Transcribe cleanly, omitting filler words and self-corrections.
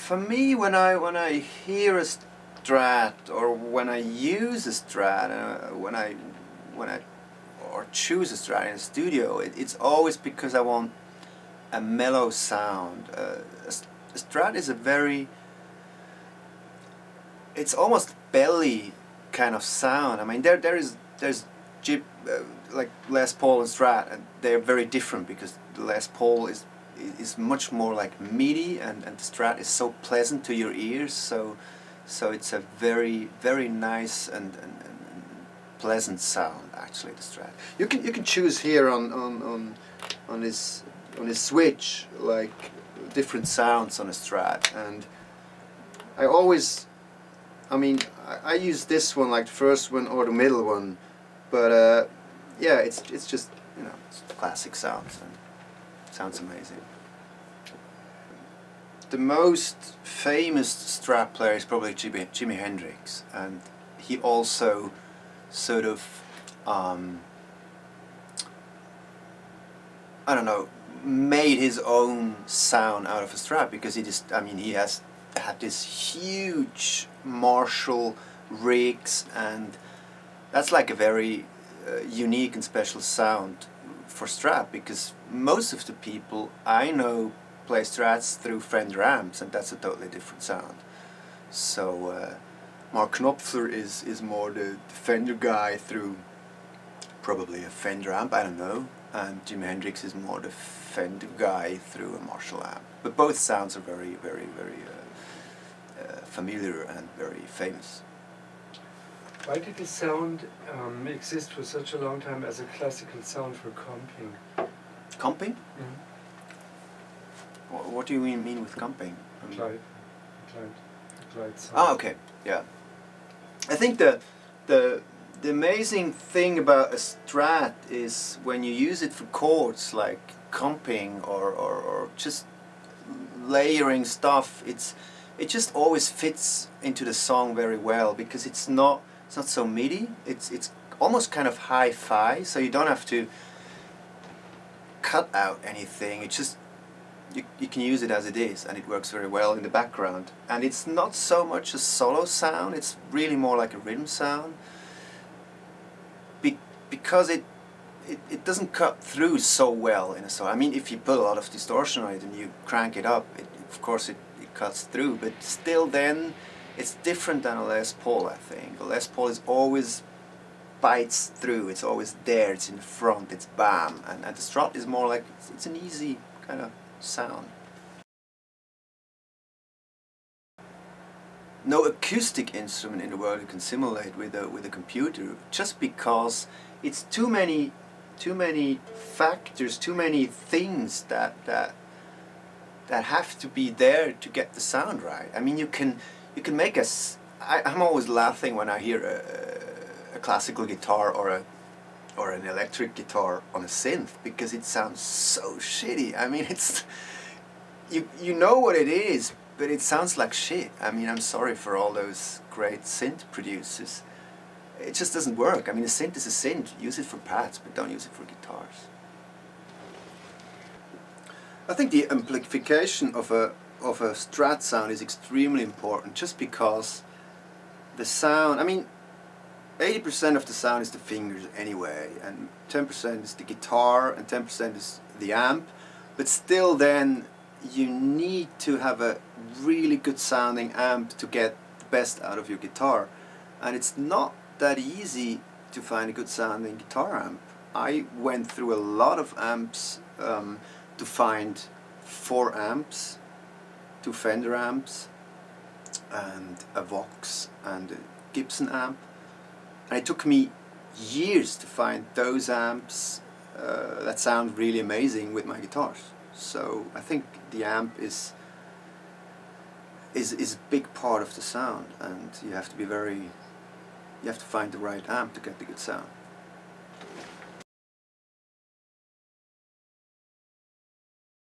For me, when I hear a Strat, or when I use a Strat, when I or choose a Strat in a studio, it's always because I want a mellow sound. A Strat is a very, it's almost belly kind of sound. I mean, there's like Les Paul and Strat, and they're very different because the Les Paul is much more like meaty, and the Strat is so pleasant to your ears. So it's a very nice and pleasant sound, actually, the Strat. You can choose here on this switch like different sounds on a Strat, and I mean I use this one like the first one or the middle one, but yeah, it's just, you know, it's classic sounds and sounds amazing. The most famous Strat player is probably Jimi Hendrix, and he also sort of I don't know, made his own sound out of a Strat, because he has had this huge Marshall rigs, and that's like a very unique and special sound for Strat, because most of the people I know play Strats through Fender amps, and that's a totally different sound. So Mark Knopfler is more the Fender guy through probably a Fender amp, I don't know, and Jimi Hendrix is more the Fender guy through a Marshall amp. But both sounds are very familiar and very famous. Why did this sound exist for such a long time as a classical sound for comping? Comping? Mm-hmm. What do you mean with comping? Glide sound. Ah, okay, yeah. I think the amazing thing about a Strat is when you use it for chords like comping or just layering stuff, it just always fits into the song very well, because it's not so MIDI. It's almost kind of hi-fi, so you don't have to cut out anything. It just you can use it as it is, and it works very well in the background. And it's not so much a solo sound, it's really more like a rhythm sound, because it doesn't cut through so well in a song. I mean, if you put a lot of distortion on it and you crank it up, of course it cuts through, but still then it's different than a Les Paul, I think. A Les Paul is always bites through, it's always there, it's in front, it's bam, and the Strat is more like, it's an easy kind of sound. No acoustic instrument in the world you can simulate with a computer, just because it's too many factors, too many things that have to be there to get the sound right. I mean, you can make I'm always laughing when I hear a classical guitar or an electric guitar on a synth, because it sounds so shitty. I mean, it's you know what it is, but it sounds like shit. I mean, I'm sorry for all those great synth producers. It just doesn't work. I mean, a synth is a synth. Use it for pads, but don't use it for guitars. I think the amplification of a Strat sound is extremely important, just because the sound, I mean, 80% of the sound is the fingers anyway, and 10% is the guitar, and 10% is the amp, but still then you need to have a really good sounding amp to get the best out of your guitar, and it's not that easy to find a good sounding guitar amp. I went through a lot of amps to find 4 amps, 2 Fender amps, and a Vox and a Gibson amp. And it took me years to find those amps that sound really amazing with my guitars. So I think the amp is a big part of the sound, and you have to find the right amp to get the good sound.